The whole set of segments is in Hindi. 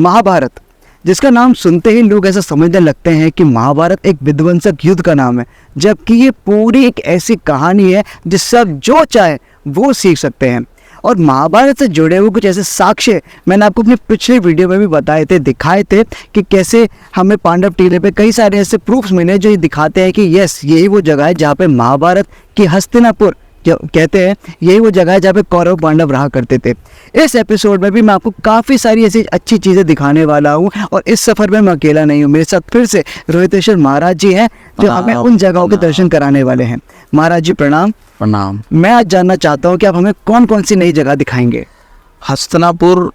महाभारत, जिसका नाम सुनते ही लोग ऐसा समझने लगते हैं कि महाभारत एक विध्वंसक युद्ध का नाम है, जबकि ये पूरी एक ऐसी कहानी है जिससे आप जो चाहे वो सीख सकते हैं। और महाभारत से जुड़े हुए कुछ ऐसे साक्ष्य मैंने आपको अपने पिछले वीडियो में भी बताए थे, दिखाए थे कि कैसे हमें पांडव टीले पे कई सारे ऐसे प्रूफ्स मिले जो ये दिखाते हैं कि यस, यही वो जगह है जहाँ पे महाभारत की हस्तिनापुर जो कहते हैं, यही वो जगह है जहाँ पे कौरव पांडव रहा करते थे। इस एपिसोड में भी मैं आपको काफ़ी सारी ऐसी अच्छी चीज़ें दिखाने वाला हूँ और इस सफ़र में मैं अकेला नहीं हूँ, मेरे साथ फिर से रोहितेश्वर महाराज जी हैं जो हमें उन जगहों के दर्शन कराने वाले हैं। महाराज जी प्रणाम। प्रणाम। मैं आज जानना चाहता हूँ कि आप हमें कौन कौन सी नई जगह दिखाएंगे। हस्तिनापुर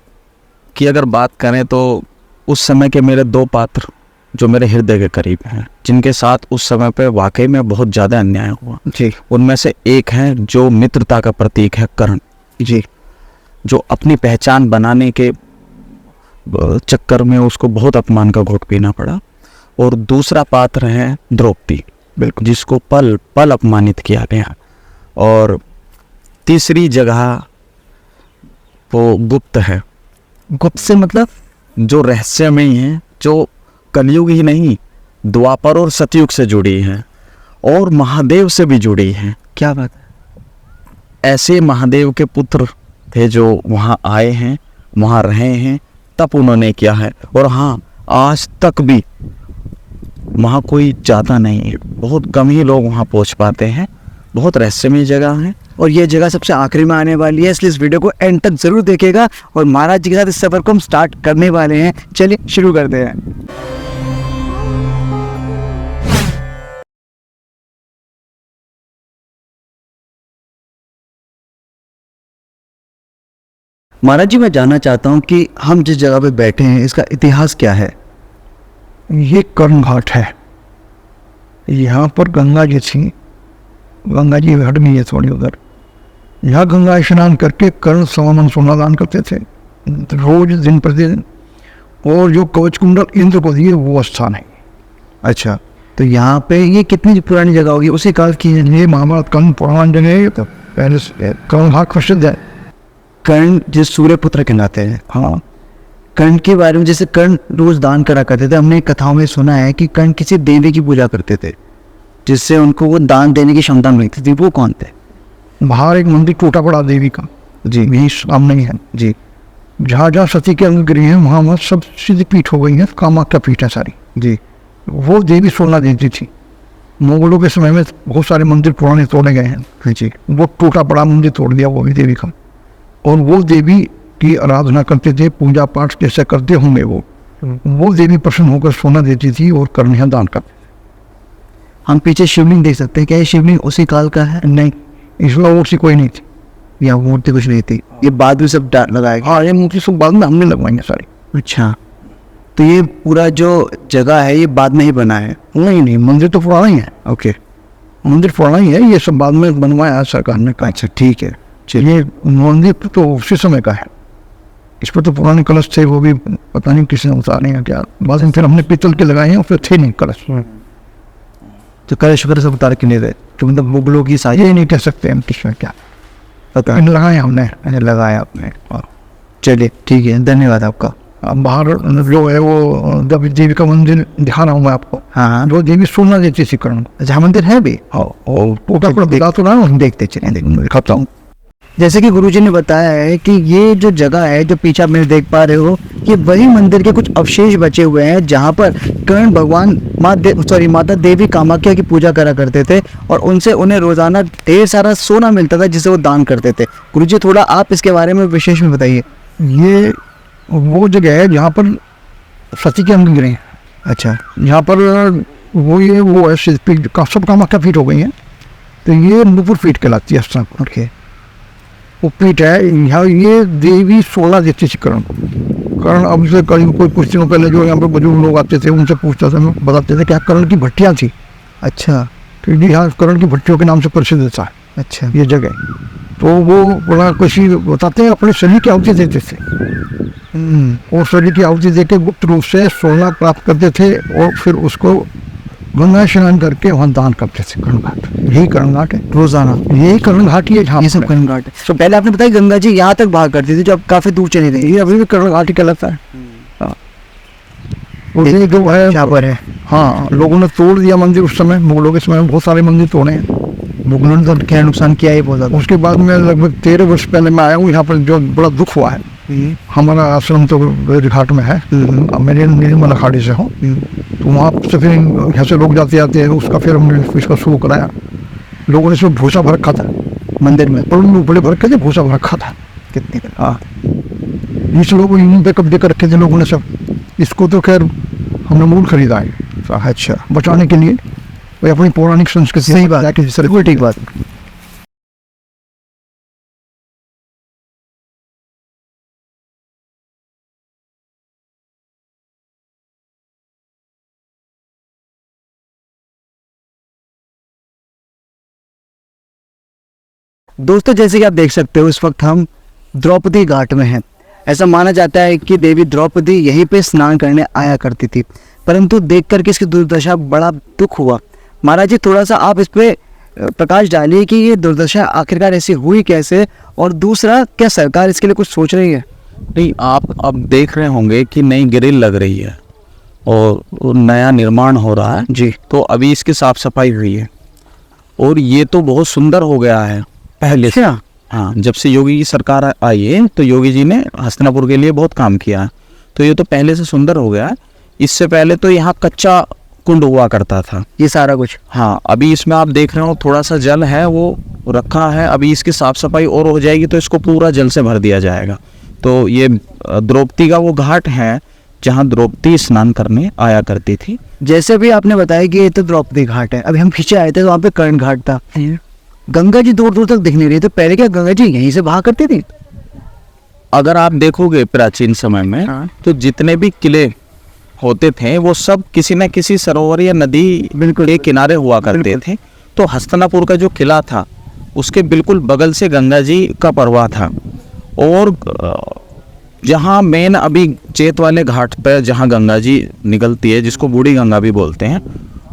की अगर बात करें तो उस समय के मेरे दो पात्र जो मेरे हृदय के करीब हैं, जिनके साथ उस समय पे वाकई में बहुत ज़्यादा अन्याय हुआ जी, उनमें से एक है जो मित्रता का प्रतीक है, कर्ण जी, जो अपनी पहचान बनाने के चक्कर में उसको बहुत अपमान का घोट पीना पड़ा। और दूसरा पात्र है द्रौपदी, बिल्कुल, जिसको पल पल अपमानित किया गया। और तीसरी जगह वो गुप्त है। गुप्त से मतलब? जो रहस्यमयी है, जो कलयुग ही नहीं द्वापर और सतयुग से जुड़ी है और महादेव से भी जुड़ी है। क्या बात है। ऐसे महादेव के पुत्र थे जो वहाँ आए हैं, वहाँ रहे हैं, तब उन्होंने किया है। और हाँ, आज तक भी वहाँ कोई जाता नहीं है, बहुत कम ही लोग वहाँ पहुँच पाते हैं। बहुत रहस्यमय जगह है और ये जगह सबसे आखिरी में आने वाली है, इसलिए इस वीडियो को एंड तक जरूर देखिएगा। और महाराज जी के साथ इस सफर को हम स्टार्ट करने वाले हैं। चलिए शुरू करते हैं। महाराज जी, मैं जानना चाहता हूँ कि हम जिस जगह पे बैठे हैं इसका इतिहास क्या है। ये कर्ण घाट है। यहाँ पर गंगा जी थी, गंगा जी हट गई है थोड़ी उधर। यहाँ गंगा स्नान करके कर्ण सवामन सोना दान करते थे रोज, दिन प्रतिदिन। और जो कवच कुंडल इंद्र को दिए वो स्थान है। अच्छा, तो यहाँ पे ये कितनी पुरानी जगह होगी, उसी काल की है? ये महाभारत कर्ण पुराण जगह है। तो पहले से कर्ण घाट प्रसिद्ध है। कर्ण जिस सूर्यपुत्र कहलाते हैं। हाँ, कर्ण के बारे में, जैसे कर्ण रोज दान करा करते थे, हमने कथाओं में सुना है कि कर्ण किसी देवी की पूजा करते थे जिससे उनको वो दान देने की क्षमता मिलती थी। वो कौन थे? बाहर एक मंदिर टूटा पड़ा देवी का, जी, यही सामने ही है जी। जहाँ जहाँ सती के अंग गिरे हैं वहाँ वहाँ सब सिद्ध पीठ हो गई है, कामाख्या पीठ है सारी। जी, वो देवी सोना देती थी। मुगलों के समय में बहुत सारे मंदिर पुराने तोड़े गए हैं। जी, वो टूटा पड़ा मंदिर तोड़ दिया वो भी देवी का। और वो देवी की आराधना करते थे, पूजा पाठ जैसे करते होंगे वो देवी प्रसन्न होकर सोना देती थी और कर्ण यहाँ दान करते थे। हम पीछे शिवलिंग देख सकते हैं, क्या ये शिवलिंग उसी काल का है? नहीं, इसमें मूर्ति कोई नहीं थी। या मूर्ति कुछ नहीं थी, ये बाद में सब लगाया गया? हाँ, ये मूर्ति सब बाद में हमने लगवाई है सारी। अच्छा, तो ये पूरा जो जगह है ये बाद में ही बना है? नहीं, मंदिर तो पुराना ही है। ओके, मंदिर पुराना ही है, ये सब बाद में बनवाया सरकार ने। अच्छा ठीक है। ये मंदिर तो उसी समय का है। इस पर तो पुराने कलश थे, वो भी पता नहीं किसने उतारे हैं क्या। बाद में फिर हमने पीतल के लगाए हैं, फिर थे नहीं कलश। तो कलश वगैरह सब उतार के नहीं रहे, तो मतलब मुगलों की सारी ये नहीं कह सकते हम किसमें क्या पता लगाए हमने। लगाया आपने। चलिए ठीक है, धन्यवाद आपका। बाहर जो है वो देवी का मंदिर दिखा रहा हूँ मैं आपको। हाँ, जो देवी सोना देती थी कर्ण। अच्छा, मंदिर है भी? हाँ, और टूटा पड़ा बता तो रहा हूँ, देखते चलें, दिखाता हूँ। जैसे कि गुरुजी ने बताया है कि ये जो जगह है, जो पीछे आप मेरे देख पा रहे हो, ये वही मंदिर के कुछ अवशेष बचे हुए हैं जहाँ पर कर्ण भगवान माता देवी कामाख्या की पूजा करा करते थे और उनसे उन्हें रोजाना ढेर सारा सोना मिलता था जिसे वो दान करते थे। गुरुजी, थोड़ा आप इसके बारे में विशेष में बताइए। ये वो जगह है जहाँ पर सती के अंग गिरे हैं। अच्छा, यहाँ पर वो है सिद्ध पीठ का, सब कामाख्या पीठ हो गई है। तो ये नुपुर पीठ कहलाती है स्थान। ओके, वो पीठ है यहाँ। ये देवी सोना देती थी कर्ण। कर्ण अब से करीब कुछ दिनों पहले जो यहाँ पर बुजुर्ग लोग आते थे उनसे पूछता था, बताते थे क्या कर्ण की भट्टियाँ थी। अच्छा, तो यहाँ कर्ण की भट्टियों के नाम से प्रसिद्ध था। अच्छा, ये जगह। तो वो बड़ा किसी बताते हैं अपने शरीर की आहुति देते थे और शरीर की आहुति देके गुप्त रूप से सोना प्राप्त करते थे और फिर उसको गंगा स्नान करके वहाँ दान करते थे। कर्ण घाट, यही कर्ण घाट है। रोजाना यही कर्ण घाट ही है। ये सब कर्ण घाट है। तो पहले आपने बताया गंगा जी यहाँ तक भाग करती थी, जो अब काफी दूर चली गई। ये अभी भी कर्ण घाट ही कहलाता है। और ये जो है यहाँ पर है। हाँ, लोगों ने तोड़ दिया मंदिर उस समय, मुगलों के समय में बहुत सारे मंदिर तोड़े हैं। मुगलों ने तो क्या नुकसान किया है बहुत ज़्यादा। उसके बाद में लगभग 13 वर्ष पहले मैं आया हूँ यहाँ पर, जो बड़ा दुख हुआ है। हमारा आश्रम तो वेरी घाट में है, अब मेरे निर्मल अखाड़े से हूँ, तो वहाँ से फिर यहाँ से लोग जाते आते हैं, उसका फिर हमने इसका शुरू कराया। लोगों ने इसमें भूसा भर रखा था मंदिर में, पर उनमें बड़े भर रखे थे, भूसा भर रखा था। कितने का? हाँ, इस लोगों इन पे कब्जे कर रखे थे लोगों ने सब। इसको तो खैर हमने मूल खरीदा है, अच्छा, बचाने के लिए। वही अपनी पौराणिक संस्कृति, सही बात है, बिल्कुल ठीक बात। दोस्तों, जैसे कि आप देख सकते हो, इस वक्त हम द्रौपदी घाट में हैं। ऐसा माना जाता है कि देवी द्रौपदी यहीं पे स्नान करने आया करती थी, परंतु देख करके इसकी दुर्दशा बड़ा दुख हुआ। महाराज जी, थोड़ा सा आप इस पे प्रकाश डालिए कि ये दुर्दशा आखिरकार ऐसी हुई कैसे, और दूसरा, क्या सरकार इसके लिए कुछ सोच रही है? नहीं, आप अब देख रहे होंगे कि नई ग्रिल लग रही है और नया निर्माण हो रहा है जी। तो अभी इसकी साफ सफाई हुई है और ये तो बहुत सुंदर हो गया है पहले से। अच्छा। हाँ, जब से योगी की सरकार आई है तो योगी जी ने हस्तिनापुर के लिए बहुत काम किया है, तो ये तो पहले से सुंदर हो गया है। इससे पहले तो यहाँ कच्चा कुंड हुआ करता था, ये सारा कुछ। हाँ। अभी इसमें आप देख रहे हो थोड़ा सा जल है वो रखा है, अभी इसकी साफ सफाई और हो जाएगी तो इसको पूरा जल से भर दिया जाएगा। तो ये द्रौपदी का वो घाट है जहाँ द्रौपदी स्नान करने आया करती थी। जैसे भी आपने बताया कि ये तो द्रौपदी घाट है, अभी हम पीछे आए थे तो वहाँ पे कर्ण घाट था। गंगा जी दूर दूर तक दिख नहीं रही, तो पहले क्या गंगा जी यहीं से बहा करती थी? अगर आप देखोगे प्राचीन समय में, हाँ। तो जितने भी किले होते थे वो सब किसी न किसी सरोवर या नदी बिल्कुल के किनारे हुआ करते थे। तो हस्तिनापुर का जो किला था उसके बिल्कुल बगल से गंगा जी का परवाह था, और जहाँ मेन अभी चेत वाले घाट पर जहाँ गंगा जी निकलती है, जिसको बूढ़ी गंगा भी बोलते हैं,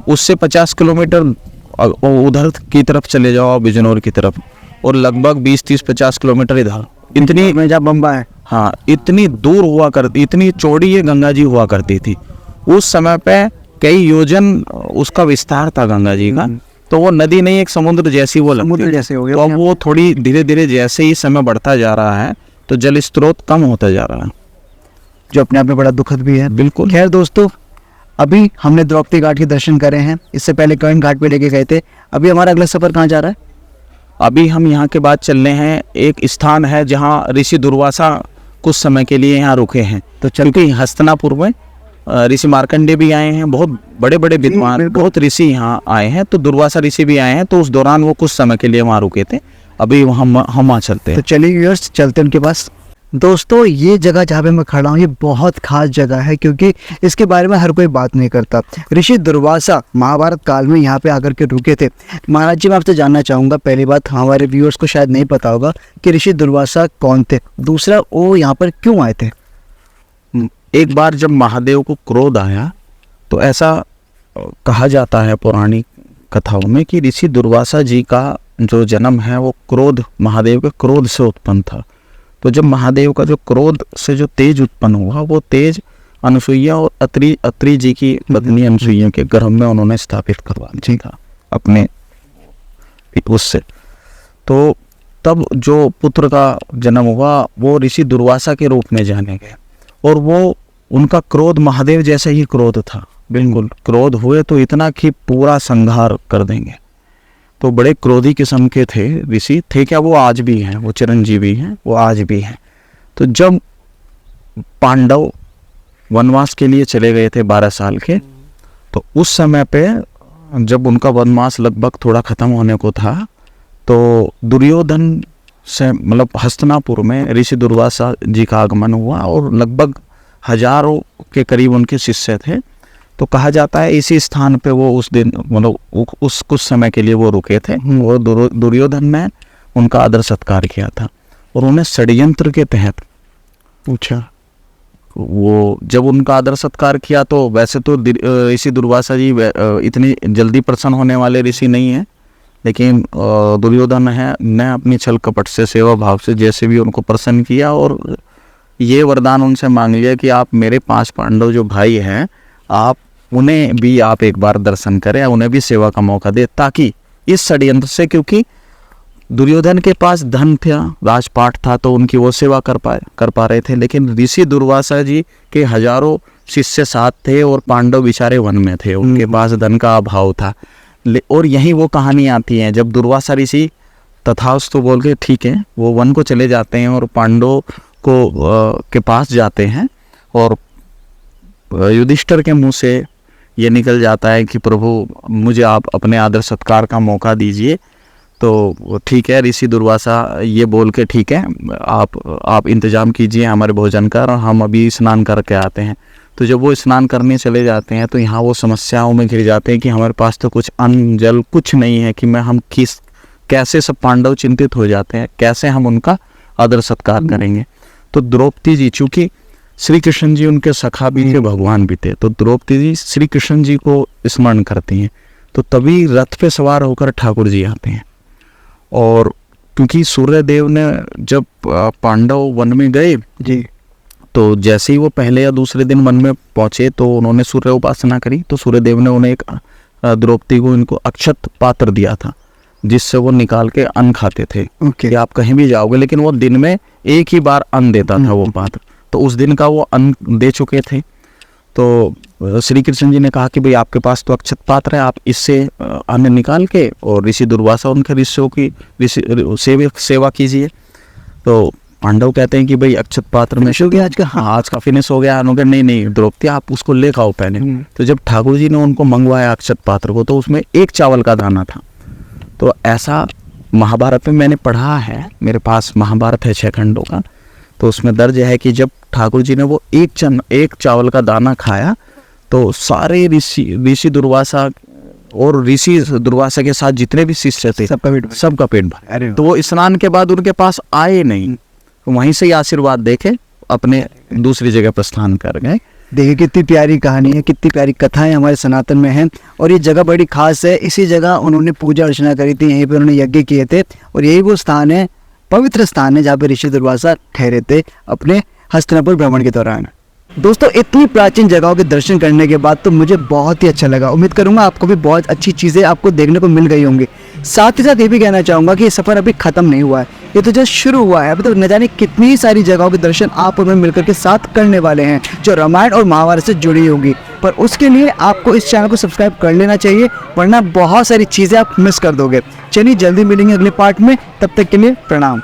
उससे 50 किलोमीटर उधर की तरफ चले जाओ बिजनौर की तरफ, और लगभग 20-30-50 किलोमीटर इधर, इतनी में जहाँ बम्बा है। हाँ, इतनी दूर हुआ करती, इतनी चौड़ी ये गंगा जी हुआ करती थी। उस समय पे कई योजन उसका विस्तार था गंगा जी का, तो वो नदी नहीं, एक समुद्र जैसी वो लगती समुद्र थी। जैसे हो गया। तो अब वो थोड़ी धीरे धीरे जैसे ही समय बढ़ता जा रहा है तो जल स्रोत कम होता जा रहा है, जो अपने आप में बड़ा दुखद भी है। बिल्कुल। खैर दोस्तों, अभी हमने द्रौपदी घाट के दर्शन करे हैं, इससे पहले कर्ण घाट पे लेके गए थे। अभी हमारा अगला सफर कहाँ जा रहा है? अभी हम यहाँ के बाद चलने हैं, एक स्थान है जहाँ ऋषि दुर्वासा कुछ समय के लिए यहाँ रुके हैं। तो क्योंकि हस्तिनापुर में ऋषि मार्कंडेय भी आए हैं, बहुत बड़े बड़े विद्वान, बहुत ऋषि यहाँ आए हैं, तो दुर्वासा ऋषि भी आए हैं, तो उस दौरान वो कुछ समय के लिए वहाँ रुके थे। अभी हम वहाँ चलते तो हैं। चलिए व्यूअर्स, चलते हैं उनके पास। दोस्तों, ये जगह जहाँ पे मैं खड़ा हूँ, ये बहुत खास जगह है, क्योंकि इसके बारे में हर कोई बात नहीं करता। ऋषि दुर्वासा महाभारत काल में यहाँ पे आकर के रुके थे। महाराज जी, मैं आपसे जानना चाहूँगा, पहली बात, हमारे व्यूअर्स को शायद नहीं पता होगा कि ऋषि दुर्वासा कौन थे, दूसरा वो यहाँ पर क्यों आए थे? एक बार जब महादेव को क्रोध आया तो ऐसा कहा जाता है पौराणिक कथाओं में कि ऋषि दुर्वासा जी का जो जन्म है वो क्रोध, महादेव के क्रोध से उत्पन्न था। तो जब महादेव का जो क्रोध से जो तेज उत्पन्न हुआ, वो तेज अनुसुईया और अत्रि जी की पत्नी अनुसुईया के गर्भ में उन्होंने स्थापित करवा दिया था अपने उससे। तो तब जो पुत्र का जन्म हुआ वो ऋषि दुर्वासा के रूप में जाने गए, और वो उनका क्रोध महादेव जैसा ही क्रोध था, बिल्कुल। क्रोध हुए तो इतना कि पूरा संहार कर देंगे। तो बड़े क्रोधी किस्म के थे ऋषि, थे क्या, वो आज भी हैं, वो चिरंजीवी हैं, वो आज भी हैं। तो जब पांडव वनवास के लिए चले गए थे 12 साल के, तो उस समय पे जब उनका वनवास लगभग थोड़ा ख़त्म होने को था, तो दुर्योधन से मतलब हस्तिनापुर में ऋषि दुर्वासा जी का आगमन हुआ, और लगभग हजारों के करीब उनके शिष्य थे। तो कहा जाता है इसी स्थान पे वो उस दिन मतलब उस कुछ समय के लिए वो रुके थे, और दुर्योधन ने उनका आदर सत्कार किया था, और उन्हें षड्यंत्र के तहत पूछा। वो जब उनका आदर सत्कार किया, तो वैसे तो ऋषि दुर्वासा जी इतनी जल्दी प्रसन्न होने वाले ऋषि नहीं है, लेकिन दुर्योधन ने अपनी छल कपट से, सेवा भाव से जैसे भी उनको प्रसन्न किया, और ये वरदान उनसे मांग लिया कि आप मेरे 5 पांडव जो भाई हैं, आप उन्हें भी आप एक बार दर्शन करें, उन्हें भी सेवा का मौका दे, ताकि इस षड्यंत्र से, क्योंकि दुर्योधन के पास धन था, राजपाट था, तो उनकी वो सेवा कर पा रहे थे, लेकिन ऋषि दुर्वासा जी के हजारों शिष्य साथ थे और पांडव बेचारे वन में थे, उनके पास धन का अभाव था। और यही वो कहानी आती है जब दुर्वासा ऋषि तथास्तु बोल के ठीक है वो वन को चले जाते हैं और पांडव को के पास जाते हैं, और युधिष्ठिर के मुंह से ये निकल जाता है कि प्रभु मुझे आप अपने आदर सत्कार का मौका दीजिए। तो ठीक है, ऋषि दुर्वासा ये बोल के ठीक है आप इंतजाम कीजिए हमारे भोजन का, और हम अभी स्नान करके आते हैं। तो जब वो स्नान करने चले जाते हैं तो यहाँ वो समस्याओं में घिर जाते हैं कि हमारे पास तो कुछ अन्न जल कुछ नहीं है, कि हम कैसे सब पांडव चिंतित हो जाते हैं, कैसे हम उनका आदर सत्कार करेंगे। तो द्रौपदी जी, चूँकि श्री कृष्ण जी उनके सखा भी थे, भगवान भी थे, तो द्रौपदी जी श्री कृष्ण जी को स्मरण करती हैं। तो तभी रथ पे सवार होकर ठाकुर जी आते हैं, और क्योंकि सूर्यदेव ने जब पांडव वन में गए जी, तो जैसे ही वो पहले या दूसरे दिन वन में पहुंचे तो उन्होंने सूर्य उपासना करी, तो सूर्यदेव ने उन्हें एक द्रौपदी को इनको अक्षत पात्र दिया था, जिससे वो निकाल के अन्न खाते थे कि आप कहीं भी जाओगे, लेकिन वो दिन में एक ही बार अन्न देता था वो पात्र। तो उस दिन का वो अन्न दे चुके थे। तो श्री कृष्ण जी ने कहा कि भाई आपके पास तो अक्षत पात्र है, आप इससे अन्न निकाल के और ऋषि दुर्वासा उनके ऋषियों की सेवा कीजिए। तो पांडव कहते हैं कि भाई अक्षत पात्र में हो गया आज का, हाँ आज का फिनिश हो गया। उन्होंने नहीं द्रौपदी आप उसको ले खाओ पहले। तो जब ठाकुर जी ने उनको मंगवाया अक्षत पात्र को, तो उसमें एक चावल का दाना था। तो ऐसा महाभारत में मैंने पढ़ा है, मेरे पास महाभारत है 6 खंडों का, तो उसमें दर्ज है कि जब ठाकुर जी ने वो एक चावल का दाना खाया तो सारे ऋषि दुर्वासा और ऋषि दुर्वासा के साथ जितने भी शिष्य थे सबका पेट भरा। तो वो स्नान के बाद उनके पास आए नहीं, तो वहीं से ही आशीर्वाद देके अपने दूसरी जगह प्रस्थान कर गए। देखिए कितनी प्यारी कहानी है, कितनी प्यारी कथाएं हमारे सनातन में हैं, और ये जगह बड़ी खास है। इसी जगह उन्होंने पूजा अर्चना करी थी, यहीं पर उन्होंने यज्ञ किए थे, और यही वो स्थान है, पवित्र स्थान है, जहाँ पे ऋषि दुर्वासा ठहरे थे अपने हस्तिनापुर भ्रमण के दौरान। दोस्तों इतनी प्राचीन जगहों के दर्शन करने के बाद तो मुझे बहुत ही अच्छा लगा। उम्मीद करूंगा आपको भी बहुत अच्छी चीज़ें आपको देखने को मिल गई होंगी। साथ ही साथ ये भी कहना चाहूँगा कि ये सफ़र अभी ख़त्म नहीं हुआ है, ये तो जस्ट शुरू हुआ है। अभी तो न जाने कितनी सारी जगहों के दर्शन आप और मैं मिलकर के साथ करने वाले हैं, जो रामायण और महाभारत से जुड़ी होगी। पर उसके लिए आपको इस चैनल को सब्सक्राइब कर लेना चाहिए, वरना बहुत सारी चीज़ें आप मिस कर दोगे। चलिए जल्दी मिलेंगे अगले पार्ट में, तब तक के लिए प्रणाम।